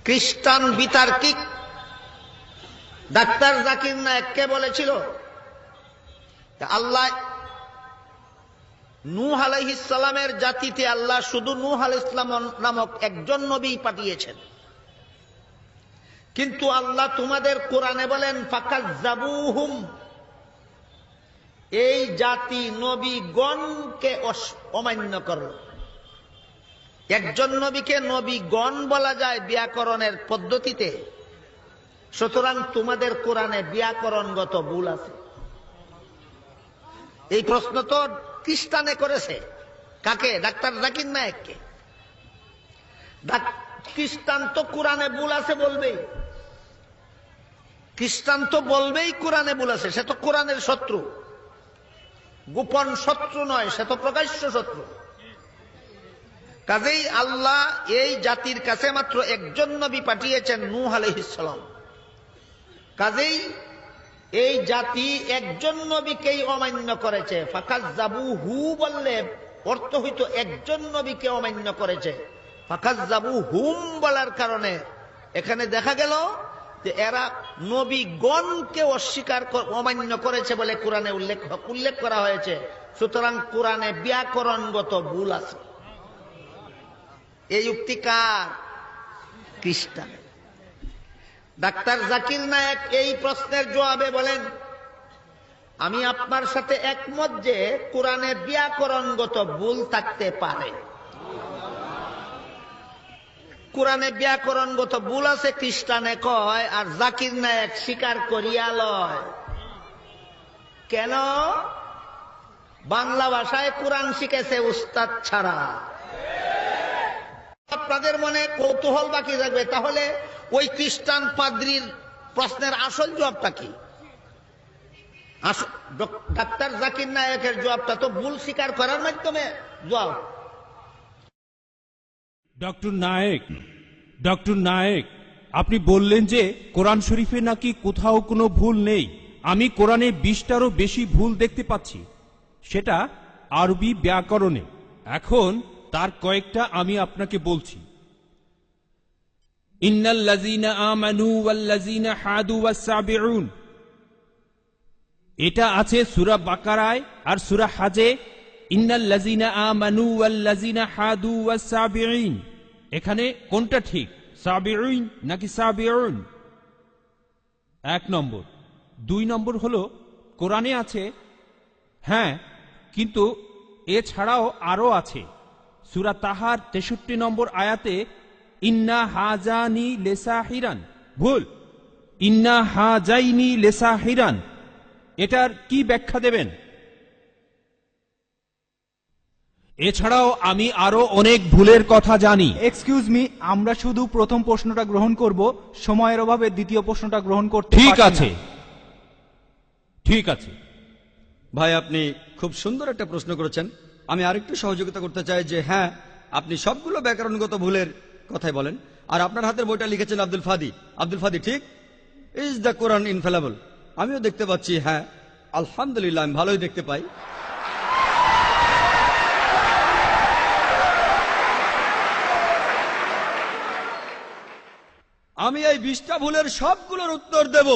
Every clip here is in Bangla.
খ্রিস্টান বিতার্কিক ডাক্তার জাকির নায়েককে বলেছিল আল্লাহ নূহ আলাইহিস সালামের জাতিতে আল্লাহ শুধু নূহ আলাইহিস সালাম নামক একজন নবী পাঠিয়েছেন, কিন্তু আল্লাহ তোমাদের কোরআনে বলেন ফাকাজ্জাবুহুম, এই জাতি নবীগণকে অমান্য করল। একজন নবীকে নবীগণ বলা যায় ব্যাকরণের পদ্ধতিতে, সুতরাং তোমাদের কোরআনে ব্যাকরণগত ভুল আছে। এই প্রশ্ন তো খ্রিস্টানে করেছে। কাকে? ডাক্তার জাকির নায়েককে। খ্রিস্টান তো কোরআনে ভুল আছে বলবেই, খ্রিস্টান তো বলবেই কোরআনে ভুল আছে। সে তো কোরআনের শত্রু, গোপন শত্রু নয়, সে তো প্রকাশ্য শত্রু। কাজেই আল্লাহ এই জাতির কাছে মাত্র একজন নবী পাঠিয়েছেন, নূহ আলাইহিস সালাম। কাজেই এই জাতি একজন নবীকেই অমান্য করেছে। ফাকাজ্জাবুহু বললে অর্থ হইতো একজন নবীকে অমান্য করেছে। ফাকাজ্জাবুহুম বলার কারণে এখানে দেখা গেল যে এরা নবীগণকে অস্বীকার অমান্য করেছে বলে কোরআনে উল্লেখ করা হয়েছে। সুতরাং কোরআনে ব্যাকরণগত ভুল আছে। এই যুক্তি কার? খ্রিস্টান। ডাক্তার জাকির নায়েক এই প্রশ্নের জবাবে বলেন, আমি আপনার সাথে একমত যে কোরআনে ব্যাকরণগত ভুল থাকতে পারে। কোরআনে ব্যাকরণগত ভুল আছে খ্রিস্টানে কয়, আর জাকির নায়েক স্বীকার করিয়া লয়। কেন? বাংলা ভাষায় কোরআন শিখেছে উস্তাদ ছাড়া। আপনাদের মনে কৌতূহল বাকি থাকবে, তাহলে ওই খ্রিস্টান পাদ্রীর প্রশ্নের আসল জবাবটা কি? ডাক্তার জাকির নায়েকের জবাবটা তো ভুল স্বীকার করার মাধ্যমে জবাব। ডক্টর নায়েক, আপনি বললেন যে কোরআন শরীফে নাকি কোথাও কোনো ভুল নেই। আমি কোরআনে 20টারও বেশি ভুল দেখতে পাচ্ছি, সেটা আরবি ব্যাকরণে। এখন তার কয়েকটা আমি আপনাকে বলছি। ইন্নাল্লাযীনা আমানু ওয়াল্লাযীনা হাদু ওয়াস-সাবিউন, এটা আছে সূরা বাকারায় আর সূরা হাজে। ইন্নাল্লাযীনা আমানু ওয়াল্লাযীনা হাদু ওয়াস-সাবিউন, এখানে কোনটা ঠিক, সাবিউন নাকি সাবিউন? 1 নম্বর। 2 নম্বর হলো কোরআনে আছে, হ্যাঁ, কিন্তু এছাড়াও আরো আছে। সূরা তাহার 63 নম্বর আয়াতে ইন্না হাজানি লেসাহিরান, ভুল, ইন্না হাজাইনি লেসাহিরান। এটার কি ব্যাখ্যা দেবেন? এছাড়াও আমি আরো অনেক ভুলের কথা জানি। এক্সকিউজ মি, আমরা শুধু প্রথম প্রশ্নটা গ্রহণ করব, সময়ের অভাবে দ্বিতীয় প্রশ্নটা গ্রহণ করতে ঠিক পারছি আছে, না। ঠিক আছে। ভাই, আপনি খুব সুন্দর একটা প্রশ্ন করেছেন। আমি আরেকটু সহযোগিতা করতে চাই যে হ্যাঁ, আপনি সবগুলো ব্যাকরণগত ভুলের কথাই বলেন। আর আপনার হাতের বইটা লিখেছেন আব্দুল ফাদি, ঠিক? ইজ দ্য কোরআন ইনফেলেবল? আমিও দেখতে পাচ্ছি, হ্যাঁ, আলহামদুলিল্লাহ, আমি ভালোই দেখতে পাই। আমি এই 20টা ভুলের সবগুলোর উত্তর দেব,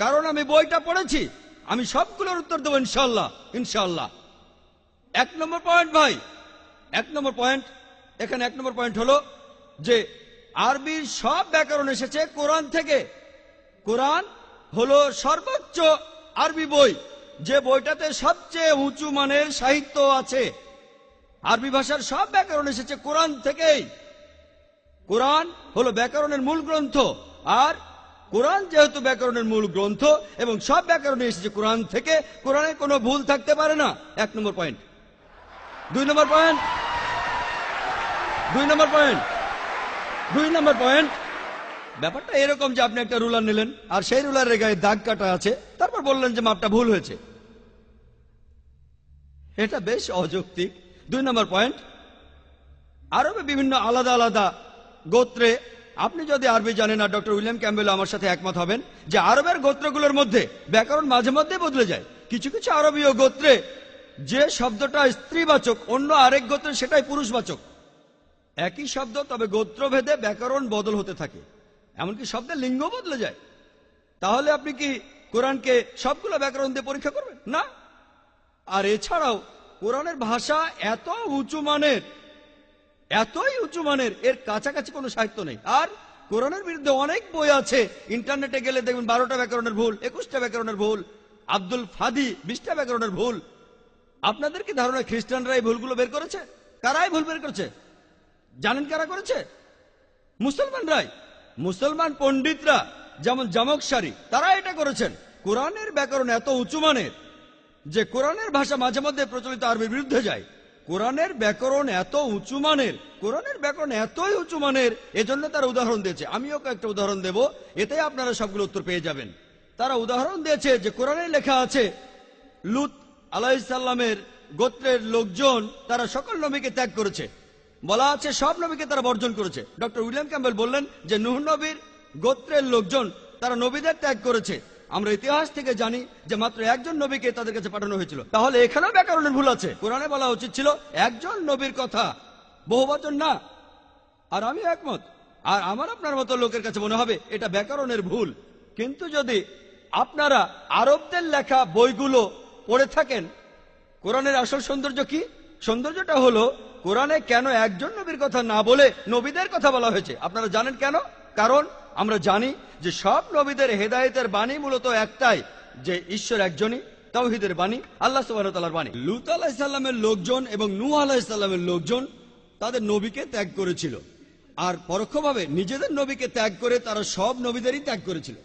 কারণ আমি বইটা পড়েছি। আমি সবগুলোর উত্তর দেবো ইনশাল্লাহ, ইনশাল্লাহ। 1 নম্বর পয়েন্ট ভাই, 1 নম্বর পয়েন্ট। এখানে 1 নম্বর পয়েন্ট হলো যে আরবির সব ব্যাকরণ এসেছে কোরআন থেকে। কোরআন হলো সর্বোচ্চ আরবি বই, যে বইটাতে সবচেয়ে উঁচু মানের সাহিত্য আছে। আরবি ভাষার সব ব্যাকরণ এসেছে কোরআন থেকেই। কোরআন হলো ব্যাকরণের মূল গ্রন্থ, আর কোরআন যেহেতু ব্যাকরণের মূল গ্রন্থ এবং সব ব্যাকরণে এসেছে কোরআন থেকে, কোরআনে কোনো ভুল থাকতে পারে না। 1 নম্বর পয়েন্ট। 2 নম্বর পয়েন্ট, 2 নম্বর পয়েন্ট, 2 নম্বর পয়েন্ট। ব্যাপারটা এরকম যে আপনি একটা রুলার নিলেন, আর সেই রুলারের গায়ে দাগ কাটা আছে, তারপর বললেন যে মাপটা ভুল হয়েছে। এটা বেশ অযৌক্তিক। 2 নম্বর পয়েন্ট, আরবে বিভিন্ন আলাদা আলাদা গোত্রে, আপনি যদি আরবি জানেন, আর ডক্টর উইলিয়াম ক্যাম্বেল আমার সাথে একমত হবেন যে আরবের গোত্রগুলোর মধ্যে ব্যাকরণ মাঝে মধ্যে বদলে যায়। কিছু কিছু আরবীয় গোত্রে যে শব্দটা স্ত্রীবাচক, অন্য আরেক গোত্রে সেটাই পুরুষবাচক। একই শব্দ, তবে গোত্রভেদে ব্যাকরণ বদল হতে থাকে। এমনকি শব্দের লিঙ্গ বদলে যায়। তাহলে আপনি কি কোরআনকে সবগুলো ব্যাকরণ দিয়ে পরীক্ষা করবেন? না। আর এছাড়াও কোরআনের ভাষা এত উঁচু মানের, এতই উঁচু মানের, এর কাছাকাছি কোনো সাহিত্য নেই। আর কোরআনের বিরুদ্ধে অনেক বই আছে, ইন্টারনেটে গেলে দেখবেন 12টা ব্যাকরণের ভুল, 21টা ব্যাকরণের ভুল, আব্দুল ফাদি 20টা ব্যাকরণের ভুল। আপনাদের কি ধারণা খ্রিস্টানরা এই ভুলগুলো বের করেছে? কারাই ভুল বের করেছে জানেন? কারা করেছে? মুসলমানরাই। মুসলমান পণ্ডিতরা, যেমন জামকশারি, তারা এটা করেছেন। কোরআনের ব্যাকরণ এত উঁচু মানের যে কোরআনের ভাষা মাঝে মধ্যে প্রচলিত আরবির বিরুদ্ধে যায়। কোরআনের ব্যাকরণ এত উঁচু মানের, কোরআনের ব্যাকরণ এতই উঁচু মানের, এজন্য তারা উদাহরণ দিয়েছে। আমিও কয়েকটা উদাহরণ দেব, এতে আপনারা সবগুলো উত্তর পেয়ে যাবেন। তারা উদাহরণ দিয়েছে যে কোরআনে লেখা আছে লূত আলাইহিসসালামের গোত্রের লোকজন তারা সকল নবীকে ত্যাগ করেছে। বলা আছে সব নবীকে তারা বর্জন করেছে। ডক্টর উইলিয়াম ক্যাম্বেল বললেন যে নূহ নবীর গোত্রের লোকজন তারা নবীদের ত্যাগ করেছে। আমরা ইতিহাস থেকে জানি যে মাত্র একজন নবীকে তাদের কাছে পাঠানো হয়েছিল। তাহলে এখানেও ব্যাকরণের ভুল আছে। কোরআনে বলা উচিত ছিল একজন নবীর কথা, বহু বচন না। আর আমি একমত। আর আমার আপনার মতো লোকের কাছে মনে হবে এটা ব্যাকরণের ভুল। কিন্তু যদি আপনারা আরবদের লেখা বইগুলো পড়ে থাকেন, কোরআনের আসল সৌন্দর্য কি? সৌন্দর্যটা হলো কোরআনে কেন একজন নবীর কথা না বলে নবীদের কথা বলা হয়েছে। আপনারা জানেন কেন? কারণ আমরা জানি যে সব নবীদের হেদায়েতের বাণী মূলত একটাই, যে ঈশ্বর একজনই, তাওহীদের বাণী, আল্লাহ সুবহানাহু ওয়া তাআলার বাণী। লূত আলাইহিস সালামের লোকজন এবং নূহ আলাইহিস সালামের লোকজন তাদের নবীকে ত্যাগ করেছিল, আর পরোক্ষভাবে নিজেদের নবীকে ত্যাগ করে তারা সব নবীদেরই ত্যাগ করেছিল।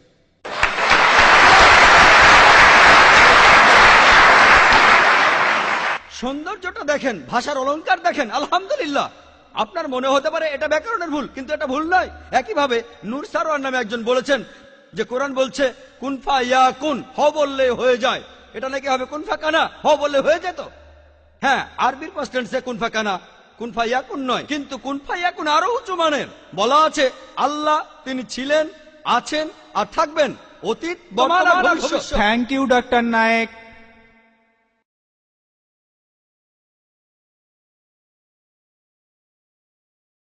সৌন্দর্যটা দেখেন, ভাষার অলংকার দেখেন, আলহামদুলিল্লাহ। আপনার মনে হতে পারে এটা ব্যাকরণের ভুল, কিন্তু এটা ভুল নয়। একইভাবে নূর সারওয়ার নামে একজন বলেছেন যে কোরআন বলছে কুনফা ইয়া কুন, হ বললে হয়ে যায়। এটা নাকি হবে কুনফা কানা, হ বললে হয়ে যেত। হ্যাঁ, আরবির পাস্ট টেন্সে কুনফা কানা, কুনফা ইয়া কুন নয়। কিন্তু কুনফা ইয়া কুন আরো উঁচু মানের। বলা আছে আল্লাহ তিনি ছিলেন, আছেন আর থাকবেন, অতীত, বর্তমান আর ভবিষ্যৎ। Thank you doctor Naik.